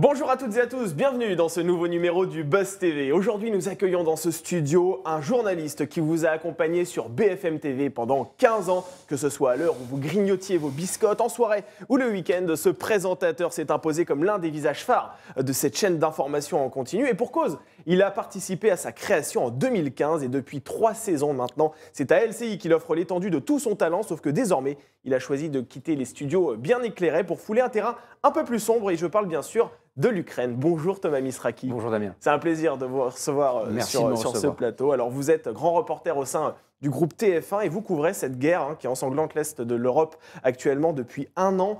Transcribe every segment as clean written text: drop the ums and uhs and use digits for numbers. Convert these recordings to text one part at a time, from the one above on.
Bonjour à toutes et à tous, bienvenue dans ce nouveau numéro du Buzz TV. Aujourd'hui, nous accueillons dans ce studio un journaliste qui vous a accompagné sur BFM TV pendant 15 ans, que ce soit à l'heure où vous grignotiez vos biscottes, en soirée ou le week-end. Ce présentateur s'est imposé comme l'un des visages phares de cette chaîne d'information en continu. Et pour cause, il a participé à sa création en 2015 et depuis 3 saisons maintenant, c'est à LCI qu'il offre l'étendue de tout son talent, sauf que désormais, il a choisi de quitter les studios bien éclairés pour fouler un terrain un peu plus sombre. Et je parle bien sûr de l'Ukraine. Bonjour Thomas Misraki. Bonjour Damien. C'est un plaisir de vous recevoir sur ce plateau. Alors vous êtes grand reporter au sein du groupe TF1 et vous couvrez cette guerre qui ensanglante l'Est de l'Europe actuellement depuis 1 an.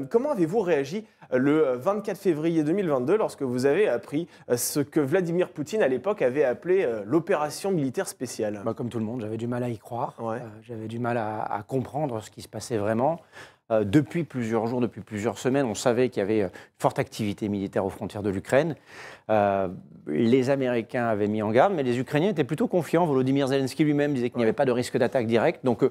Comment avez-vous réagi le 24 février 2022 lorsque vous avez appris ce que Vladimir Poutine à l'époque avait appelé l'opération militaire spéciale? Comme tout le monde, j'avais du mal à y croire. Ouais. J'avais du mal à comprendre ce qui se passait vraiment. Depuis plusieurs jours, depuis plusieurs semaines, on savait qu'il y avait une forte activité militaire aux frontières de l'Ukraine. Les Américains avaient mis en garde, mais les Ukrainiens étaient plutôt confiants. Volodymyr Zelensky lui-même disait qu'il n'y avait pas de risque d'attaque directe. Donc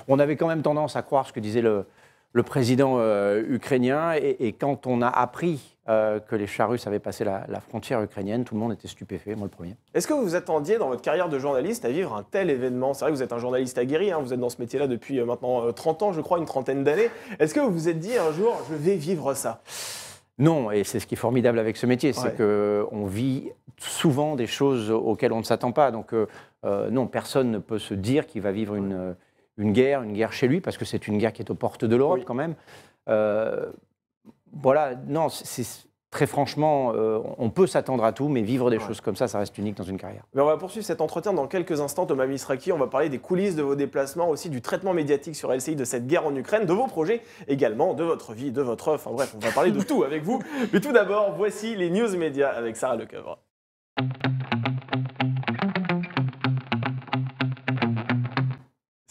on avait quand même tendance à croire ce que disait le président ukrainien. Et quand on a appris que les chars russes avaient passé la frontière ukrainienne, tout le monde était stupéfait, moi le premier. Est-ce que vous vous attendiez dans votre carrière de journaliste à vivre un tel événement? C'est vrai que vous êtes un journaliste aguerri, vous êtes dans ce métier-là depuis maintenant 30 ans, je crois, une trentaine d'années. Est-ce que vous vous êtes dit un jour, je vais vivre ça? Non, et c'est ce qui est formidable avec ce métier, c'est qu'on vit souvent des choses auxquelles on ne s'attend pas. Donc non, personne ne peut se dire qu'il va vivre une guerre chez lui, parce que c'est une guerre qui est aux portes de l'Europe quand même. Voilà, non, très franchement, on peut s'attendre à tout, mais vivre des choses comme ça reste unique dans une carrière. Mais on va poursuivre cet entretien dans quelques instants, Thomas Misraki. On va parler des coulisses de vos déplacements, aussi du traitement médiatique sur LCI de cette guerre en Ukraine, de vos projets également, de votre vie, de votre œuvre. Enfin bref, on va parler de tout avec vous. Mais tout d'abord, voici les news médias avec Sarah Lecoeuvre.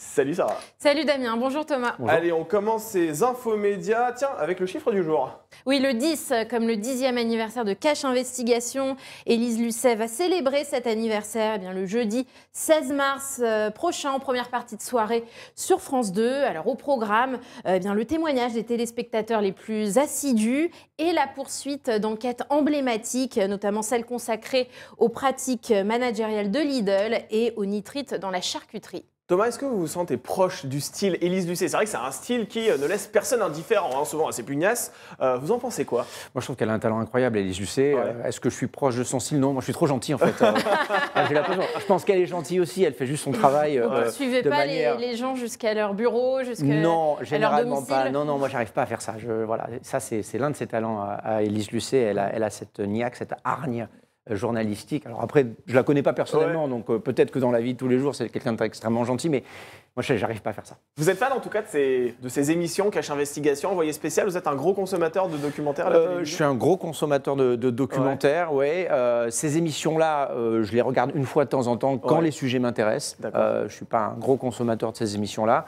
Salut Sarah. Salut Damien, bonjour Thomas. Bonjour. Allez, on commence ces infos médias, tiens, avec le chiffre du jour. Oui, le 10, comme le 10e anniversaire de Cache Investigation, Élise Lucet va célébrer cet anniversaire le jeudi 16 mars prochain, en première partie de soirée sur France 2. Alors au programme, le témoignage des téléspectateurs les plus assidus et la poursuite d'enquêtes emblématiques, notamment celles consacrées aux pratiques managériales de Lidl et aux nitrites dans la charcuterie. Thomas, est-ce que vous vous sentez proche du style Élise Lucet? C'est vrai que c'est un style qui ne laisse personne indifférent, souvent assez pugnace. Vous en pensez quoi? Moi, je trouve qu'elle a un talent incroyable, Élise Lucet. Est-ce que je suis proche de son style? Non, moi, je suis trop gentil, en fait. J'ai l'impression. Je pense qu'elle est gentille aussi, elle fait juste son travail Vous ne suivez pas les gens jusqu'à leur bureau, jusqu'à Non, généralement leur domicile? pas. Non, moi, j'arrive pas à faire ça. Voilà, ça, c'est l'un de ses talents à Élise Lucet. Elle a cette niaque, cette hargne journalistique. Alors après, je la connais pas personnellement, donc peut-être que dans la vie de tous les jours, c'est quelqu'un d'extrêmement gentil, mais moi, j'arrive pas à faire ça. Vous êtes fan en tout cas de ces émissions Cache Investigation, Envoyé spécial? Vous êtes un gros consommateur de documentaires à la télévision? Je suis un gros consommateur de documentaires, ces émissions-là, je les regarde une fois de temps en temps quand les sujets m'intéressent. Je suis pas un gros consommateur de ces émissions-là,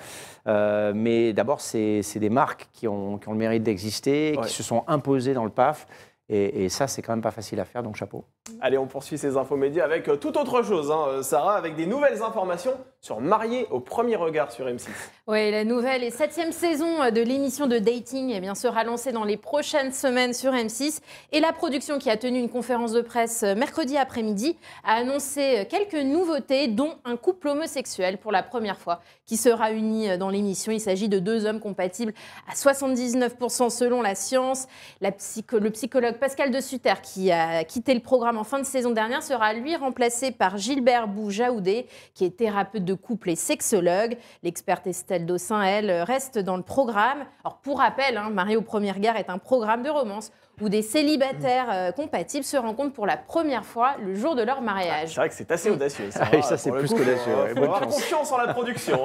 mais d'abord, c'est des marques qui ont le mérite d'exister, qui se sont imposées dans le PAF. Et ça, c'est quand même pas facile à faire, donc chapeau. Allez, on poursuit ces infos médias avec toute autre chose, Sarah, avec des nouvelles informations sur Mariés au premier regard sur M6. Oui, la nouvelle et 7e saison de l'émission de dating sera lancée dans les prochaines semaines sur M6. Et la production, qui a tenu une conférence de presse mercredi après-midi, a annoncé quelques nouveautés, dont un couple homosexuel pour la première fois qui sera uni dans l'émission. Il s'agit de 2 hommes compatibles à 79% selon la science. Le psychologue Pascal de Sutter, qui a quitté le programme en fin de saison dernière, sera lui remplacé par Gilbert Boujaoudé, qui est thérapeute de couple et sexologue. L'experte Estelle Dossin, elle, reste dans le programme. Alors pour rappel, Mariés au premier regard est un programme de romance où des célibataires compatibles se rencontrent pour la première fois le jour de leur mariage. C'est vrai que c'est assez audacieux. Ça, c'est plus qu'audacieux. Il faut avoir confiance en la production.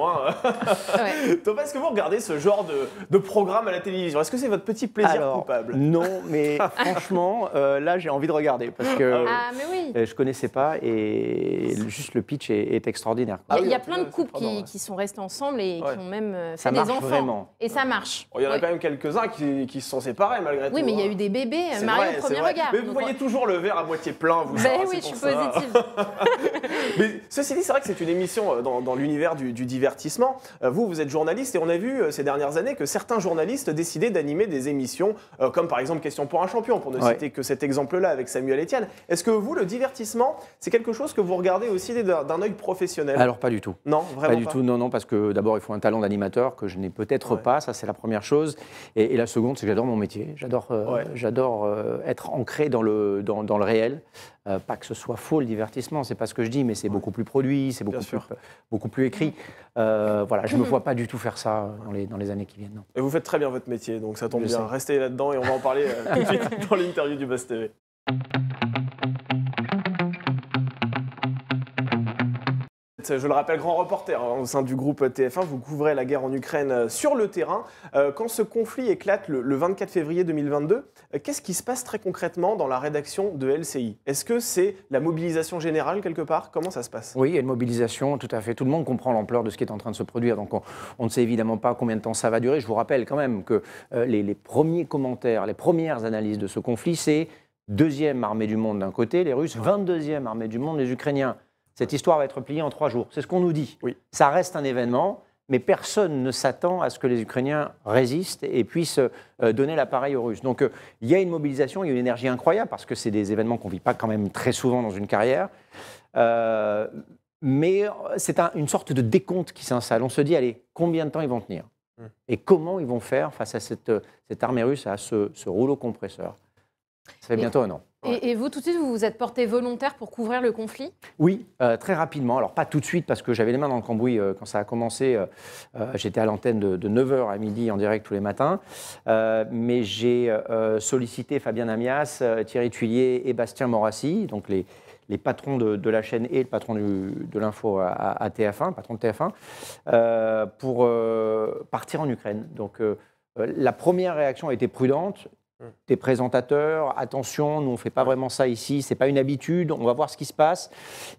Thomas, est-ce que vous regardez ce genre de programme à la télévision? Est-ce que c'est votre petit plaisir coupable? Non, mais franchement, là, j'ai envie de regarder parce que mais oui. je connaissais pas et juste le pitch est extraordinaire. Il y a plein de couples qui sont restés ensemble et qui ont même fait des enfants. Vraiment. Et ça marche. Il y en a quand même quelques-uns qui se sont séparés malgré tout. Oui, mais il y a eu des bébés bébé, C'est Mario vrai, au premier c'est vrai. regard. Mais vous Donc, voyez toujours le verre à moitié plein, vous. Ben Sarah, oui, c'est je suis pour ça. positive. Mais ceci dit, c'est vrai que c'est une émission dans l'univers du divertissement. Vous êtes journaliste et on a vu ces dernières années que certains journalistes décidaient d'animer des émissions, comme par exemple Question pour un champion, pour ne citer que cet exemple-là avec Samuel Etienne. Est-ce que vous, le divertissement, c'est quelque chose que vous regardez aussi d'un œil professionnel? Alors pas du tout. Non, vraiment Pas du tout, non, parce que d'abord il faut un talent d'animateur que je n'ai peut-être pas, ça c'est la première chose. Et la seconde, c'est que j'adore mon métier. J'adore être ancré dans le réel. Pas que ce soit faux le divertissement, c'est pas ce que je dis, mais c'est beaucoup plus produit, c'est beaucoup plus écrit. Voilà, je ne me vois pas du tout faire ça dans les années qui viennent. Non. Et vous faites très bien votre métier, donc ça tombe Je bien. sais. Restez là-dedans et on va en parler tout de suite dans l'interview du Buzz TV. Je le rappelle, grand reporter au sein du groupe TF1, vous couvrez la guerre en Ukraine sur le terrain. Quand ce conflit éclate le 24 février 2022, qu'est-ce qui se passe très concrètement dans la rédaction de LCI? Est-ce que c'est la mobilisation générale quelque part? Comment ça se passe? Oui, il y a une mobilisation, tout à fait. Tout le monde comprend l'ampleur de ce qui est en train de se produire. Donc on ne sait évidemment pas combien de temps ça va durer. Je vous rappelle quand même que les premiers commentaires, les premières analyses de ce conflit, c'est deuxième armée du monde d'un côté, les Russes, 22e armée du monde, les Ukrainiens. Cette histoire va être pliée en 3 jours. C'est ce qu'on nous dit. Oui. Ça reste un événement, mais personne ne s'attend à ce que les Ukrainiens résistent et puissent donner l'appareil aux Russes. Donc il y a une mobilisation, il y a une énergie incroyable, parce que c'est des événements qu'on ne vit pas quand même très souvent dans une carrière. Mais c'est une sorte de décompte qui s'installe. On se dit, allez, combien de temps ils vont tenir? Et comment ils vont faire face à cette armée russe, à ce rouleau compresseur? Ça fait bientôt un an. Et vous, tout de suite, vous vous êtes porté volontaire pour couvrir le conflit? Oui, très rapidement. Alors, pas tout de suite, parce que j'avais les mains dans le cambouis quand ça a commencé. J'étais à l'antenne de 9h à midi en direct tous les matins. Mais j'ai sollicité Fabien Amias, Thierry Tuillier et Bastien Morassi, donc les patrons de la chaîne et le patron de l'info à TF1, patron de TF1, pour partir en Ukraine. Donc, la première réaction a été prudente. Des présentateurs, attention, nous on ne fait pas vraiment ça ici, ce n'est pas une habitude, on va voir ce qui se passe.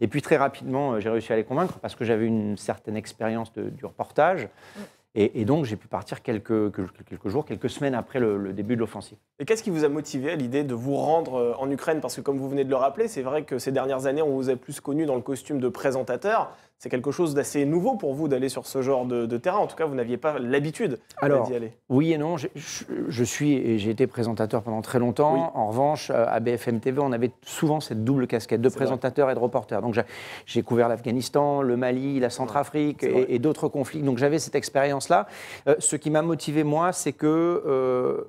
Et puis très rapidement, j'ai réussi à les convaincre parce que j'avais une certaine expérience du reportage. Et donc j'ai pu partir quelques jours, quelques semaines après le début de l'offensive. Et qu'est-ce qui vous a motivé à l'idée de vous rendre en Ukraine? Parce que comme vous venez de le rappeler, c'est vrai que ces dernières années, on vous a plus connu dans le costume de présentateur. C'est quelque chose d'assez nouveau pour vous d'aller sur ce genre de terrain. En tout cas, vous n'aviez pas l'habitude d'y aller. Oui et non. J'ai été présentateur pendant très longtemps. Oui. En revanche, à BFM TV, on avait souvent cette double casquette de présentateur et de reporter. Donc j'ai couvert l'Afghanistan, le Mali, la Centrafrique et d'autres conflits. Donc j'avais cette expérience-là. Ce qui m'a motivé, moi, c'est que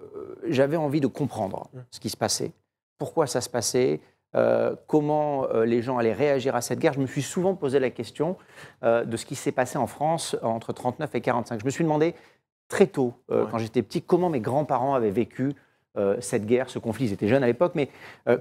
j'avais envie de comprendre ce qui se passait, pourquoi ça se passait, comment les gens allaient réagir à cette guerre. Je me suis souvent posé la question de ce qui s'est passé en France entre 1939 et 1945. Je me suis demandé très tôt, quand j'étais petit, comment mes grands-parents avaient vécu cette guerre, ce conflit. Ils étaient jeunes à l'époque, mais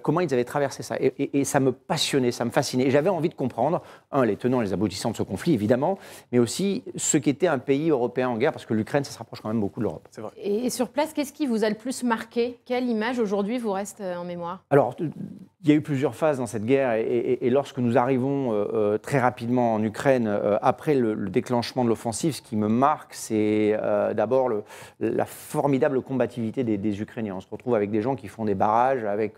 comment ils avaient traversé ça. Et ça me passionnait, ça me fascinait. Et j'avais envie de comprendre, les tenants et les aboutissants de ce conflit, évidemment, mais aussi ce qu'était un pays européen en guerre, parce que l'Ukraine, ça se rapproche quand même beaucoup de l'Europe. C'est vrai. Et sur place, qu'est-ce qui vous a le plus marqué? Quelle image aujourd'hui vous reste en mémoire? Alors, il y a eu plusieurs phases dans cette guerre, et lorsque nous arrivons très rapidement en Ukraine, après le déclenchement de l'offensive, ce qui me marque, c'est d'abord la formidable combativité des Ukrainiens. On se retrouve avec des gens qui font des barrages, avec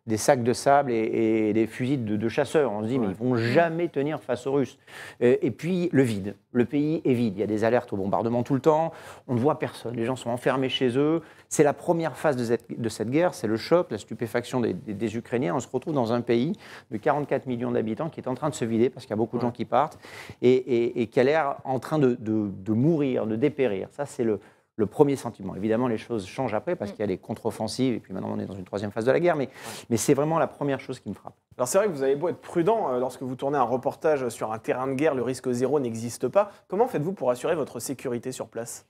des sacs de sable et des fusils de chasseurs. On se dit, mais ils ne vont jamais tenir face aux Russes. Et puis, le vide. Le pays est vide. Il y a des alertes au bombardement tout le temps. On ne voit personne. Les gens sont enfermés chez eux. C'est la première phase de cette guerre. C'est le choc, la stupéfaction des Ukrainiens. On se retrouve dans un pays de 44 millions d'habitants qui est en train de se vider parce qu'il y a beaucoup de gens qui partent et qui a l'air en train de mourir, de dépérir. Ça, c'est le premier sentiment. Évidemment, les choses changent après parce qu'il y a les contre-offensives et puis maintenant on est dans une troisième phase de la guerre, mais c'est vraiment la première chose qui me frappe. Alors c'est vrai que vous avez beau être prudent lorsque vous tournez un reportage sur un terrain de guerre, le risque zéro n'existe pas. Comment faites-vous pour assurer votre sécurité sur place?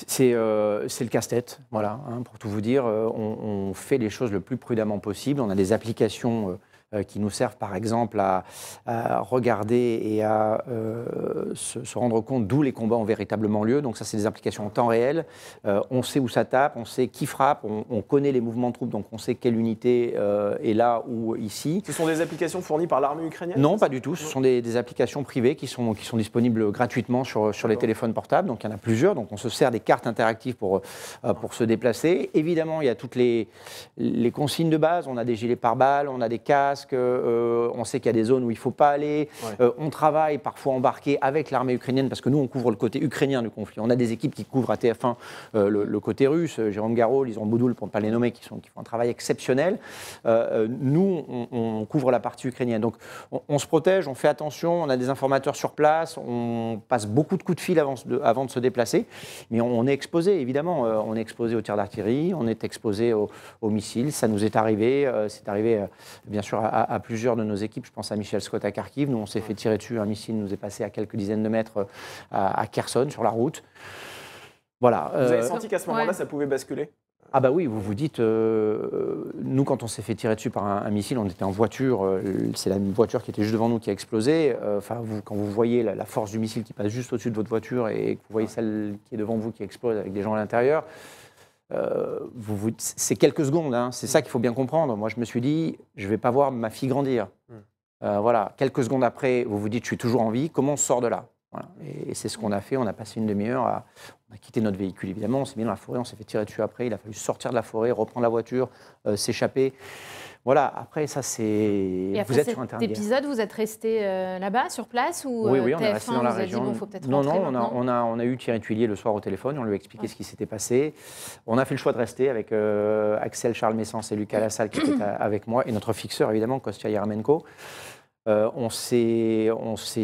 C'est le casse-tête, voilà. Pour tout vous dire, on fait les choses le plus prudemment possible. On a des applications qui nous servent par exemple à regarder et à se rendre compte d'où les combats ont véritablement lieu. Donc ça, c'est des applications en temps réel. On sait où ça tape, on sait qui frappe, on connaît les mouvements de troupes, donc on sait quelle unité est là ou ici. Ce sont des applications fournies par l'armée ukrainienne? Non, pas du tout. Ce sont des applications privées qui sont disponibles gratuitement sur les téléphones portables. Donc il y en a plusieurs. Donc on se sert des cartes interactives pour se déplacer. Évidemment, il y a toutes les consignes de base. On a des gilets pare-balles, on a des casques, on sait qu'il y a des zones où il ne faut pas aller. On travaille parfois embarqué avec l'armée ukrainienne parce que nous, on couvre le côté ukrainien du conflit. On a des équipes qui couvrent à TF1 le côté russe. Jérôme Garraud, Lisan Boudoul, pour ne pas les nommer, qui font un travail exceptionnel. Nous, on couvre la partie ukrainienne. Donc on se protège, on fait attention, on a des informateurs sur place, on passe beaucoup de coups de fil avant de se déplacer. Mais on est exposé, évidemment. On est exposé aux tirs d'artillerie, on est exposé aux missiles. Ça nous est arrivé. C'est arrivé, bien sûr, à plusieurs de nos équipes. Je pense à Michel Scott à Kharkiv. Nous, on s'est fait tirer dessus. Un missile nous est passé à quelques dizaines de mètres à Kherson, sur la route. Voilà. Vous avez senti qu'à ce moment-là, ça pouvait basculer? Ah bah oui, vous vous dites, nous quand on s'est fait tirer dessus par un missile, on était en voiture, c'est la voiture qui était juste devant nous qui a explosé. Quand vous voyez la force du missile qui passe juste au-dessus de votre voiture et que vous voyez celle qui est devant vous qui explose avec des gens à l'intérieur, c'est quelques secondes, hein, c'est ça qu'il faut bien comprendre. Moi je me suis dit, je ne vais pas voir ma fille grandir. Voilà, quelques secondes après, vous vous dites, je suis toujours en vie, comment on sort de là? Voilà. Et c'est ce qu'on a fait, on a passé une demi-heure, on a quitté notre véhicule évidemment, on s'est mis dans la forêt, on s'est fait tirer dessus après, il a fallu sortir de la forêt, reprendre la voiture, s'échapper. Voilà, après ça c'est... Et après vous êtes sur un terrain de guerre. cet épisode, vous êtes resté là-bas, sur place, ou Oui, on TF1 est resté dans la vous a région. dit, bon, faut peut-être Non, rentrer on a eu Thierry Tuillier le soir au téléphone, on lui a expliqué ce qui s'était passé. On a fait le choix de rester avec Axel Charles Messens et Lucas Lassalle qui étaient avec moi, et notre fixeur évidemment, Kostya Yeramenko. On s'est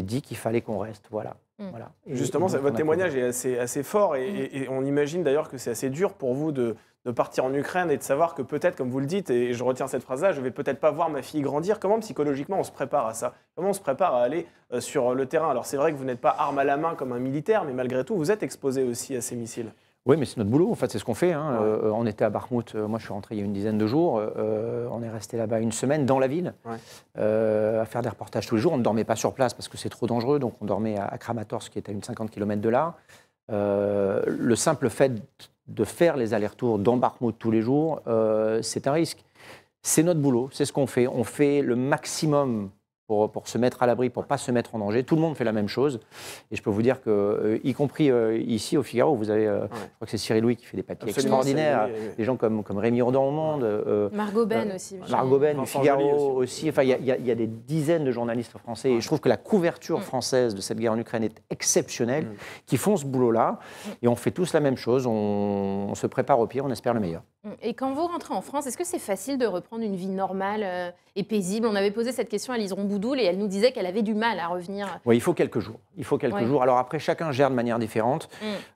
dit qu'il fallait qu'on reste, voilà. Voilà. Justement, votre témoignage est assez fort et on imagine d'ailleurs que c'est assez dur pour vous de partir en Ukraine et de savoir que peut-être, comme vous le dites, et je retiens cette phrase-là, je ne vais peut-être pas voir ma fille grandir. Comment psychologiquement on se prépare à ça? Comment on se prépare à aller sur le terrain? Alors c'est vrai que vous n'êtes pas arme à la main comme un militaire, mais malgré tout, vous êtes exposé aussi à ces missiles. Oui, mais c'est notre boulot, en fait, c'est ce qu'on fait. Hein. On était à Bakhmout, moi je suis rentré il y a une dizaine de jours, on est resté là-bas une semaine dans la ville, à faire des reportages tous les jours. On ne dormait pas sur place parce que c'est trop dangereux, donc on dormait à Kramatorsk qui est à une 50 km de là. Le simple fait de faire les allers-retours dans Bakhmout tous les jours, c'est un risque. C'est notre boulot, c'est ce qu'on fait. On fait le maximum pour se mettre à l'abri, pour ne pas se mettre en danger. Tout le monde fait la même chose. Et je peux vous dire que, y compris ici au Figaro, vous avez, je crois que c'est Cyril Louis qui fait des papiers extraordinaires, des gens comme Rémi Audin au Monde. Margot Ben aussi. Margot Ben, du Figaro aussi. Enfin, il y a des dizaines de journalistes français. Et je trouve que la couverture française de cette guerre en Ukraine est exceptionnelle, qui font ce boulot-là. Et on fait tous la même chose. On se prépare au pire, on espère le meilleur. Et quand vous rentrez en France, est-ce que c'est facile de reprendre une vie normale et paisible? On avait posé cette question à Lisan Boudoul et elle nous disait qu'elle avait du mal à revenir. Oui, il faut quelques jours. Jours. Alors après, chacun gère de manière différente.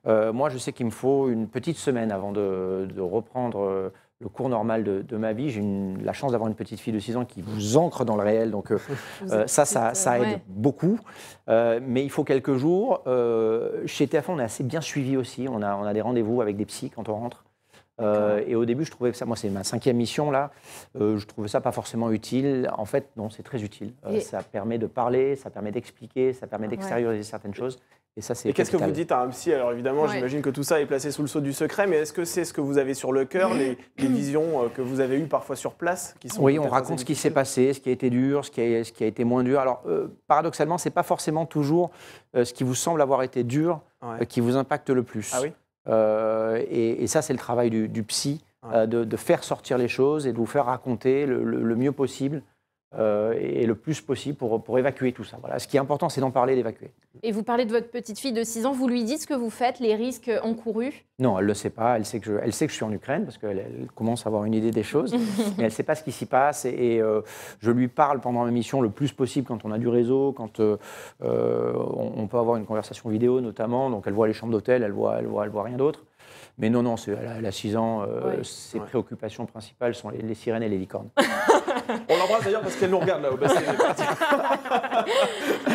Moi, je sais qu'il me faut une petite semaine avant de reprendre le cours normal de ma vie. J'ai la chance d'avoir une petite fille de 6 ans qui vous ancre dans le réel. Donc ça aide beaucoup. Mais il faut quelques jours. Chez TF1, on est assez bien suivi aussi. On a des rendez-vous avec des psys quand on rentre. Et au début, je trouvais que ça, moi c'est ma 5e mission là, je trouvais ça pas forcément utile. En fait, non, c'est très utile. Ça permet de parler, ça permet d'expliquer, ça permet d'extérioriser certaines choses. Et ça, c'est qu'est-ce que vous dites à un psy? Alors évidemment, j'imagine que tout ça est placé sous le sceau du secret, mais est-ce que c'est ce que vous avez sur le cœur, les visions que vous avez eues parfois sur place qui sont... Oui, on raconte ce qui s'est passé, ce qui a été dur, ce qui a été moins dur. Alors, paradoxalement, c'est pas forcément toujours ce qui vous semble avoir été dur qui vous impacte le plus. Ah oui? Et ça, c'est le travail du psy, de faire sortir les choses et de vous faire raconter le mieux possible et le plus possible pour évacuer tout ça. Voilà. Ce qui est important, c'est d'en parler, d'évacuer. Et vous parlez de votre petite fille de 6 ans, vous lui dites ce que vous faites, les risques encourus? Non, elle ne le sait pas, elle sait que je suis en Ukraine parce qu'elle commence à avoir une idée des choses, mais elle ne sait pas ce qui s'y passe et je lui parle pendant ma mission le plus possible quand on a du réseau, quand on peut avoir une conversation vidéo notamment, donc elle voit les chambres d'hôtel, elle voit rien d'autre. Mais non, elle a 6 ans, ses préoccupations principales sont les sirènes et les licornes. On l'embrasse d'ailleurs parce qu'elle nous regarde là au Best TV.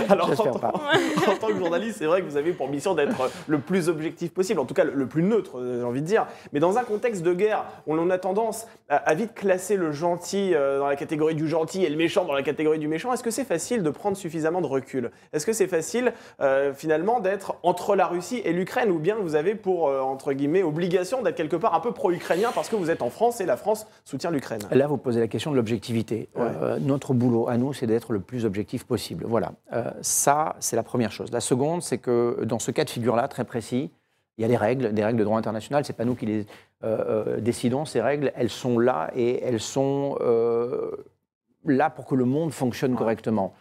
Alors, en tant que journaliste, c'est vrai que vous avez pour mission d'être le plus objectif possible, en tout cas le plus neutre, j'ai envie de dire. Mais dans un contexte de guerre, où l'on a tendance à vite classer le gentil dans la catégorie du gentil et le méchant dans la catégorie du méchant, est-ce que c'est facile de prendre suffisamment de recul? Est-ce que c'est facile finalement d'être entre la Russie et l'Ukraine, ou bien vous avez pour, entre guillemets, obligation d'être quelque part un peu pro-ukrainien parce que vous êtes en France et la France soutient l'Ukraine? Là, vous posez la question de l'objectivité. Ouais. Notre boulot à nous, c'est d'être le plus objectif possible. Voilà. Ça, c'est la première chose. La seconde, c'est que dans ce cas de figure-là, très précis, il y a des règles de droit international. Ce n'est pas nous qui les décidons. Ces règles, elles sont là et elles sont là pour que le monde fonctionne correctement.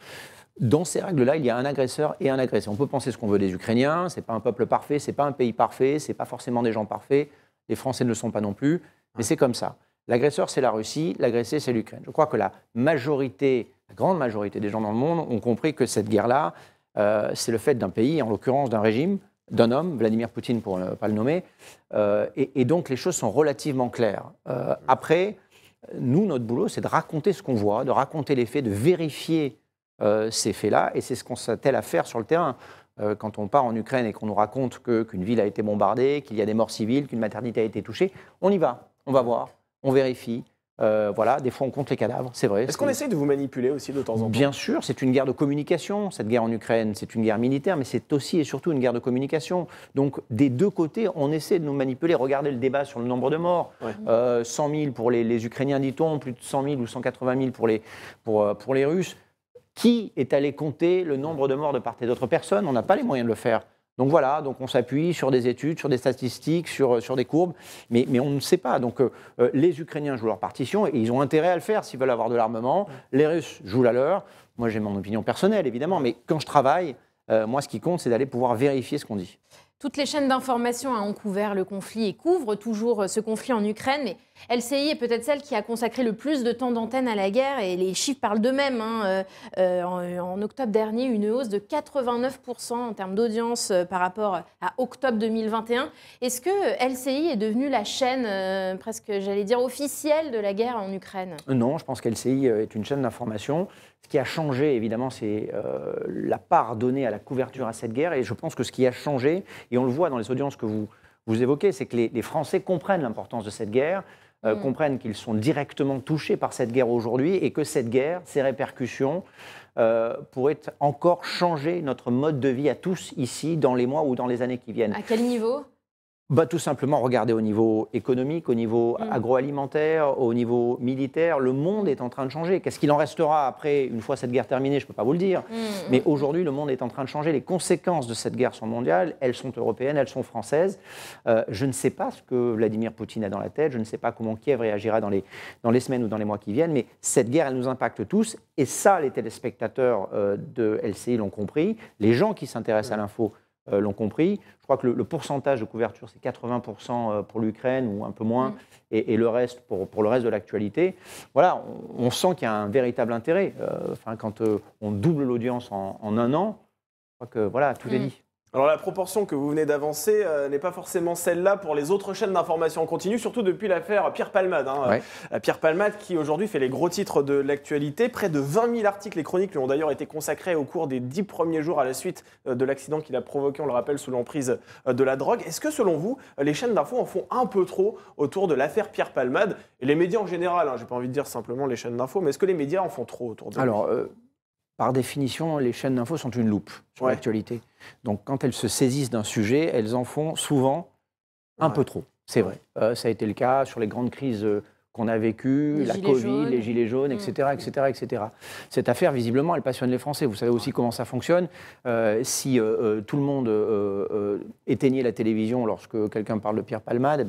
Dans ces règles-là, il y a un agresseur et un agressé. On peut penser ce qu'on veut des Ukrainiens. Ce n'est pas un peuple parfait, ce n'est pas un pays parfait, ce n'est pas forcément des gens parfaits. Les Français ne le sont pas non plus. Mais c'est comme ça. L'agresseur, c'est la Russie. L'agressé, c'est l'Ukraine. Je crois que la grande majorité des gens dans le monde ont compris que cette guerre-là, c'est le fait d'un pays, en l'occurrence d'un régime, d'un homme, Vladimir Poutine pour ne pas le nommer, et donc les choses sont relativement claires. Après, nous, notre boulot, c'est de raconter ce qu'on voit, de raconter les faits, de vérifier ces faits-là, et c'est ce qu'on s'attelle à faire sur le terrain. Quand on part en Ukraine et qu'on nous raconte qu'une ville a été bombardée, qu'il y a des morts civiles, qu'une maternité a été touchée, on y va, on va voir, on vérifie. Voilà, des fois on compte les cadavres, c'est vrai. Est-ce qu'on essaye de vous manipuler aussi de temps en temps? Bien sûr, c'est une guerre de communication, cette guerre en Ukraine, c'est une guerre militaire, mais c'est aussi et surtout une guerre de communication. Donc des deux côtés, on essaie de nous manipuler. Regardez le débat sur le nombre de morts. 100 000 pour les Ukrainiens, dit-on, plus de 100 000 ou 180 000 pour les Russes. Qui est allé compter le nombre de morts de part et d'autre? Personne, on n'a pas les moyens de le faire. Donc voilà, donc on s'appuie sur des études, sur des statistiques, sur des courbes, mais on ne sait pas. Donc les Ukrainiens jouent leur partition et ils ont intérêt à le faire s'ils veulent avoir de l'armement. Les Russes jouent la leur. Moi j'ai mon opinion personnelle évidemment, mais quand je travaille, moi ce qui compte c'est d'aller pouvoir vérifier ce qu'on dit. Toutes les chaînes d'information ont couvert le conflit et couvrent toujours ce conflit en Ukraine, mais LCI est peut-être celle qui a consacré le plus de temps d'antenne à la guerre et les chiffres parlent d'eux-mêmes. En octobre dernier, une hausse de 89% en termes d'audience par rapport à octobre 2021. Est-ce que LCI est devenue la chaîne presque, j'allais dire, officielle de la guerre en Ukraine? Non, je pense qu'LCI est une chaîne d'information. Ce qui a changé, évidemment, c'est la part donnée à la couverture à cette guerre. Et je pense que ce qui a changé, et on le voit dans les audiences que vous évoquez, c'est que les Français comprennent l'importance de cette guerre, comprennent qu'ils sont directement touchés par cette guerre aujourd'hui et que cette guerre, ses répercussions, pourraient encore changer notre mode de vie à tous ici dans les mois ou dans les années qui viennent. À quel niveau ? Tout simplement, regardez au niveau économique, au niveau agroalimentaire, au niveau militaire. Le monde est en train de changer. Qu'est-ce qu'il en restera après, une fois cette guerre terminée? Je ne peux pas vous le dire. Mais aujourd'hui, le monde est en train de changer. Les conséquences de cette guerre sont mondiales. Elles sont européennes, elles sont françaises. Je ne sais pas ce que Vladimir Poutine a dans la tête. Je ne sais pas comment Kiev réagira dans les semaines ou dans les mois qui viennent. Mais cette guerre, elle nous impacte tous. Et ça, les téléspectateurs de LCI l'ont compris. Les gens qui s'intéressent à l'info l'ont compris. Je crois que le pourcentage de couverture, c'est 80% pour l'Ukraine ou un peu moins, et le reste pour le reste de l'actualité. Voilà, on sent qu'il y a un véritable intérêt. Quand on double l'audience en un an, je crois que voilà, tout est dit. Alors la proportion que vous venez d'avancer n'est pas forcément celle-là pour les autres chaînes d'information en continu, surtout depuis l'affaire Pierre Palmade. Pierre Palmade qui aujourd'hui fait les gros titres de l'actualité. Près de 20 000 articles et chroniques lui ont d'ailleurs été consacrés au cours des 10 premiers jours à la suite de l'accident qu'il a provoqué, on le rappelle, sous l'emprise de la drogue. Est-ce que selon vous, les chaînes d'info en font un peu trop autour de l'affaire Pierre Palmade? Et les médias en général, j'ai pas envie de dire simplement les chaînes d'info, mais est-ce que les médias en font trop autour de Alors, par définition, les chaînes d'info sont une loupe sur l'actualité. Donc, quand elles se saisissent d'un sujet, elles en font souvent un peu trop. C'est vrai. Ça a été le cas sur les grandes crises qu'on a vécues, la Covid, les gilets jaunes, etc., etc., etc. Cette affaire, visiblement, elle passionne les Français. Vous savez aussi comment ça fonctionne. Si tout le monde éteignait la télévision lorsque quelqu'un parle de Pierre Palmade,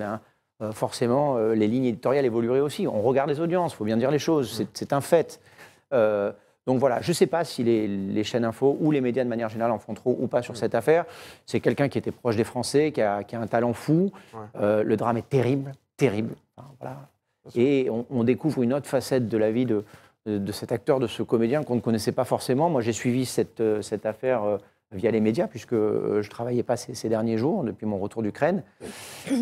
forcément, les lignes éditoriales évolueraient aussi. On regarde les audiences, il faut bien dire les choses. C'est un fait. Donc voilà, je ne sais pas si les chaînes info ou les médias de manière générale en font trop ou pas sur cette affaire. C'est quelqu'un qui était proche des Français, qui a un talent fou. Le drame est terrible, terrible. Enfin, voilà. Et on découvre une autre facette de la vie de cet acteur, de ce comédien qu'on ne connaissait pas forcément. Moi, j'ai suivi cette affaire via les médias, puisque je ne travaillais pas ces derniers jours, depuis mon retour d'Ukraine.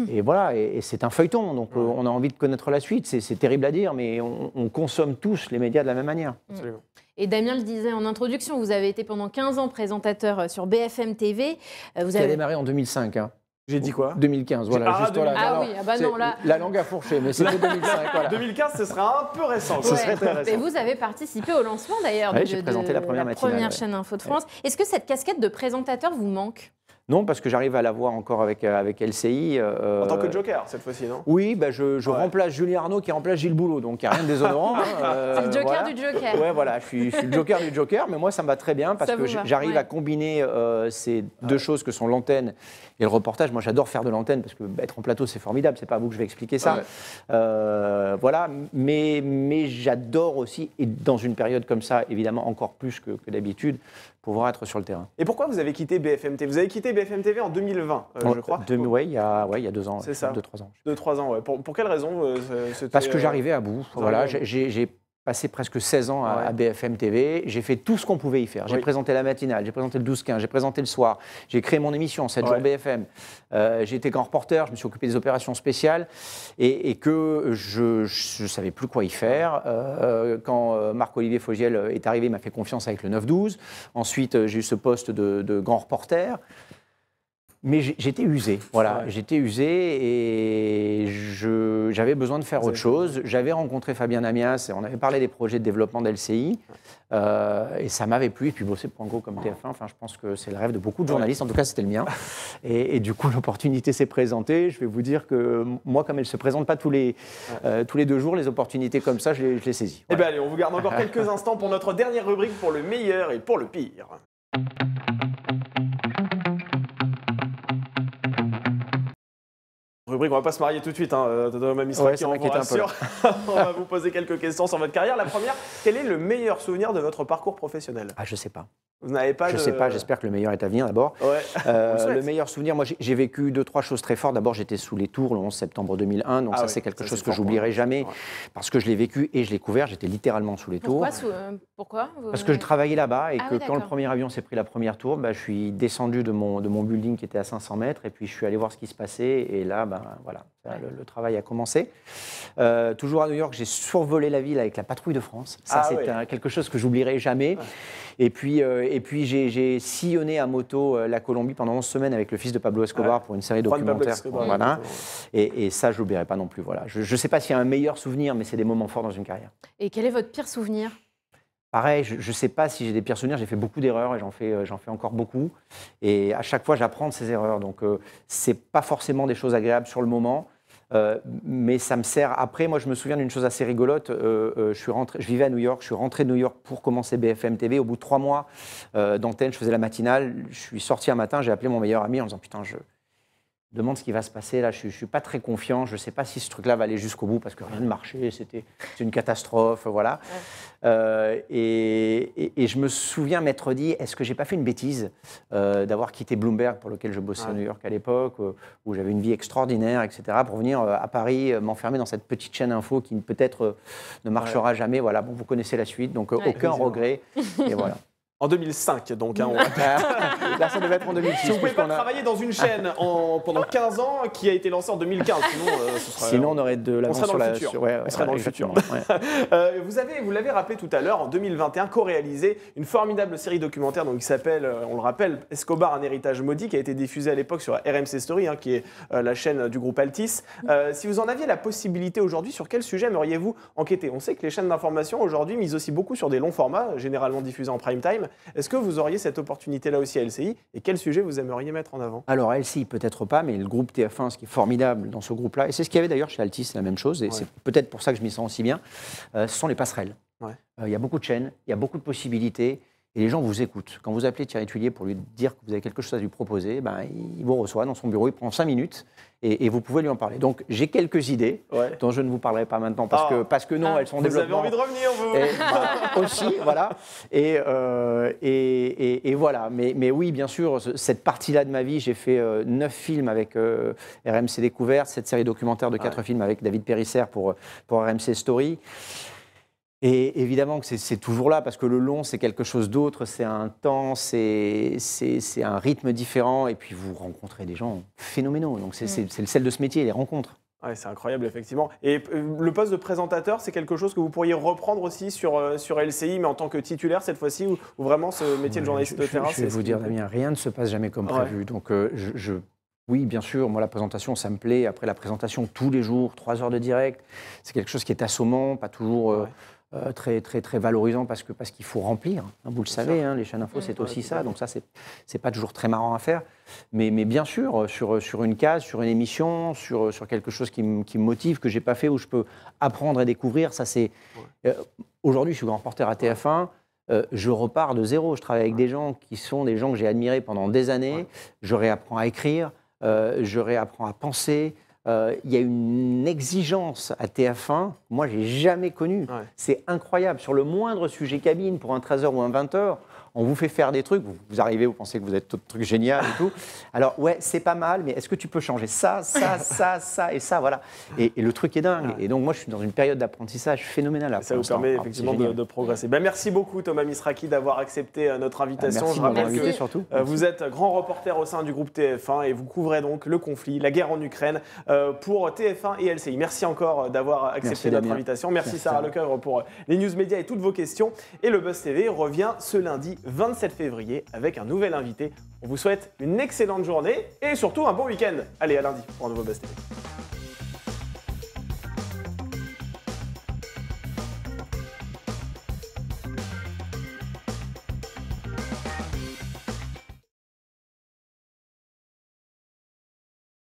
Et voilà, et c'est un feuilleton, donc on a envie de connaître la suite. C'est terrible à dire, mais on consomme tous les médias de la même manière. Absolument. Et Damien le disait en introduction, vous avez été pendant 15 ans présentateur sur BFM TV. Qui a démarré en 2005. Hein. J'ai dit quoi? 2015, voilà. Ah, juste 2015. voilà. Ah oui, ah bah non, là... La langue a fourché, mais c'était 2005. Voilà. 2015, ce sera un peu récent. Ce serait très récent. Et vous avez participé au lancement d'ailleurs Ouais, de j'ai présenté la première matinale, chaîne Info de France. Est-ce que cette casquette de présentateur vous manque? Non, parce que j'arrive à la voir encore avec LCI. En tant que joker, cette fois-ci, non? Oui, bah je remplace Julien Arnaud qui remplace Gilles Boulot, donc il n'y a rien de déshonorant. C'est le joker voilà. du joker. Ouais, voilà, je suis le joker du joker, mais moi ça me va très bien parce Ça que vous va, j'arrive ouais. à combiner ces deux choses que sont l'antenne et le reportage. Moi j'adore faire de l'antenne parce que être en plateau c'est formidable, c'est pas à vous que je vais expliquer ça. Voilà, mais j'adore aussi, et dans une période comme ça, évidemment encore plus que d'habitude, pouvoir être sur le terrain. Et pourquoi vous avez quitté BFM TV? Vous avez quitté BFM TV en 2020, je crois. Oui, il y a 2 ans. C'est ça. 2-3 ans. 2-3 ans, ouais. Pour quelle raison Parce que j'arrivais à bout. Voilà, j'ai passé presque 16 ans à BFM TV. J'ai fait tout ce qu'on pouvait y faire. J'ai présenté la matinale, j'ai présenté le 12-15, j'ai présenté le soir, j'ai créé mon émission 7 jours BFM. J'ai été grand reporter, je me suis occupé des opérations spéciales et que je ne savais plus quoi y faire. Quand Marc-Olivier Fogiel est arrivé, il m'a fait confiance avec le 9-12. Ensuite, j'ai eu ce poste de grand reporter. Mais j'étais usé, voilà, j'étais usé et j'avais besoin de faire autre chose. J'avais rencontré Fabien Amias et on avait parlé des projets de développement d'LCI et ça m'avait plu. Et puis bosser pour un gros comme TF1, enfin, je pense que c'est le rêve de beaucoup de journalistes, en tout cas c'était le mien. Et du coup l'opportunité s'est présentée. Je vais vous dire que moi, comme elle ne se présente pas tous les 2 jours, les opportunités comme ça, je les saisis. Voilà. Eh bien allez, on vous garde encore quelques instants pour notre dernière rubrique pour le meilleur et pour le pire. Rubrique, on va pas se marier tout de suite, hein, Thomas Misraki, on vous rassure. On va vous poser quelques questions sur votre carrière. La première, quel est le meilleur souvenir de votre parcours professionnel? Ah, je sais pas. Vous n'avez pas Je sais pas, j'espère que le meilleur est à venir d'abord. Le meilleur souvenir, moi j'ai vécu 2-3 choses très fortes. D'abord, j'étais sous les tours le 11 septembre 2001, donc c'est quelque chose que j'oublierai jamais parce que je l'ai vécu et je l'ai couvert. J'étais littéralement sous les tours. Pourquoi Parce que je travaillais là-bas et que quand le d'accord. premier avion s'est pris la première tour, je suis descendu de mon building qui était à 500 mètres et puis je suis allé voir ce qui se passait et là, voilà, le travail a commencé. Toujours à New York, j'ai survolé la ville avec la patrouille de France. Ça, c'est quelque chose que j'oublierai jamais. Et puis j'ai sillonné à moto la Colombie pendant 11 semaines avec le fils de Pablo Escobar pour une série documentaire. Voilà. Et ça, je l'oublierai pas non plus. Voilà. Je ne sais pas s'il y a un meilleur souvenir, mais c'est des moments forts dans une carrière. Et quel est votre pire souvenir? Pareil, je ne sais pas si j'ai des pires souvenirs. J'ai fait beaucoup d'erreurs et j'en fais encore beaucoup. Et à chaque fois, j'apprends de ces erreurs. Donc, ce n'est pas forcément des choses agréables sur le moment. Mais ça me sert. Après, moi, je me souviens d'une chose assez rigolote. Je vivais à New York. Je suis rentré de New York pour commencer BFM TV. Au bout de 3 mois d'antenne, je faisais la matinale. Je suis sorti un matin. J'ai appelé mon meilleur ami en disant putain, je demande ce qui va se passer là. Je suis pas très confiant. Je sais pas si ce truc-là va aller jusqu'au bout parce que rien ne marchait. C'était une catastrophe. Voilà. Et je me souviens m'être dit, est-ce que j'ai pas fait une bêtise d'avoir quitté Bloomberg pour lequel je bossais à New York à l'époque, où j'avais une vie extraordinaire, etc., pour venir à Paris m'enfermer dans cette petite chaîne info qui peut-être ne marchera jamais. Voilà, bon, vous connaissez la suite, donc aucun regret. Et voilà. En 2005, donc. Hein, Là, ça devait être en 2006. Si vous ne pouvez pas travailler dans une chaîne pendant 15 ans qui a été lancée en 2015, sinon on aurait de l'avance sur le futur. On serait dans le futur. Vous l'avez rappelé tout à l'heure, en 2021, co-réalisé une formidable série documentaire donc, qui s'appelle, on le rappelle, Escobar, un héritage maudit, qui a été diffusée à l'époque sur RMC Story, qui est la chaîne du groupe Altis. Si vous en aviez la possibilité aujourd'hui, sur quel sujet aimeriez-vous enquêter? On sait que les chaînes d'information aujourd'hui misent aussi beaucoup sur des longs formats, généralement diffusés en prime time. Est-ce que vous auriez cette opportunité-là aussi à LCI? Et quel sujet vous aimeriez mettre en avant? Alors, à LCI, peut-être pas, mais le groupe TF1, ce qui est formidable dans ce groupe-là, et c'est ce qu'il y avait d'ailleurs chez Altis, c'est la même chose, et c'est peut-être pour ça que je m'y sens aussi bien, ce sont les passerelles. Il y a beaucoup de chaînes, il y a beaucoup de possibilités, et les gens vous écoutent. Quand vous appelez Thierry Tuillier pour lui dire que vous avez quelque chose à lui proposer, il vous reçoit dans son bureau, il prend 5 minutes, et vous pouvez lui en parler. Donc, j'ai quelques idées dont je ne vous parlerai pas maintenant, parce que non, elles sont en développement. Vous avez envie de revenir, vous aussi, voilà. Et voilà. Mais oui, bien sûr, cette partie-là de ma vie, j'ai fait 9 films avec RMC Découverte, cette série documentaire de 4 films avec David Périssère pour RMC Story. Et évidemment que c'est toujours là, parce que le long, c'est quelque chose d'autre, c'est un temps, c'est un rythme différent, et puis vous rencontrez des gens phénoménaux. Donc c'est le sel de ce métier, les rencontres. Ouais, c'est incroyable, effectivement. Et le poste de présentateur, c'est quelque chose que vous pourriez reprendre aussi sur LCI, mais en tant que titulaire cette fois-ci, ou vraiment ce métier de journaliste de terrain? Je vais vous dire, Damien, rien ne se passe jamais comme prévu. Donc oui, bien sûr, moi la présentation, ça me plaît. Après la présentation tous les jours, 3 heures de direct, c'est quelque chose qui est assommant, pas toujours très valorisant parce qu'il faut remplir. Hein, vous le savez, hein, les chaînes info, c'est aussi ça. Donc ça, c'est pas toujours très marrant à faire. Mais bien sûr, sur une case, sur une émission, sur quelque chose qui me motive, que j'ai pas fait, où je peux apprendre et découvrir, ça c'est... Aujourd'hui, je suis grand reporter à TF1. Je repars de zéro. Je travaille avec des gens qui sont des gens que j'ai admirés pendant des années. Je réapprends à écrire, je réapprends à penser. Il y a une exigence à TF1, moi, j'ai jamais connue. Ouais. C'est incroyable. Sur le moindre sujet cabine, pour un 13h ou un 20h, on vous fait faire des trucs, vous arrivez, vous pensez que vous êtes tout truc génial et tout. Alors, ouais, c'est pas mal, mais est-ce que tu peux changer ça et ça, voilà. Et le truc est dingue. Ouais. Et donc, moi, je suis dans une période d'apprentissage phénoménale. Ça vous permet effectivement de progresser. Ben, merci beaucoup, Thomas Misraki, d'avoir accepté notre invitation. Merci de m'avoir invité, surtout. Vous êtes grand reporter au sein du groupe TF1 et vous couvrez donc le conflit, la guerre en Ukraine pour TF1 et LCI. Merci encore d'avoir accepté notre invitation. Merci Sarah Lecoeur pour les news médias et toutes vos questions. Et le Buzz TV revient ce lundi 27 février avec un nouvel invité. On vous souhaite une excellente journée et surtout un bon week-end. Allez, à lundi pour un nouveau Buzz TV.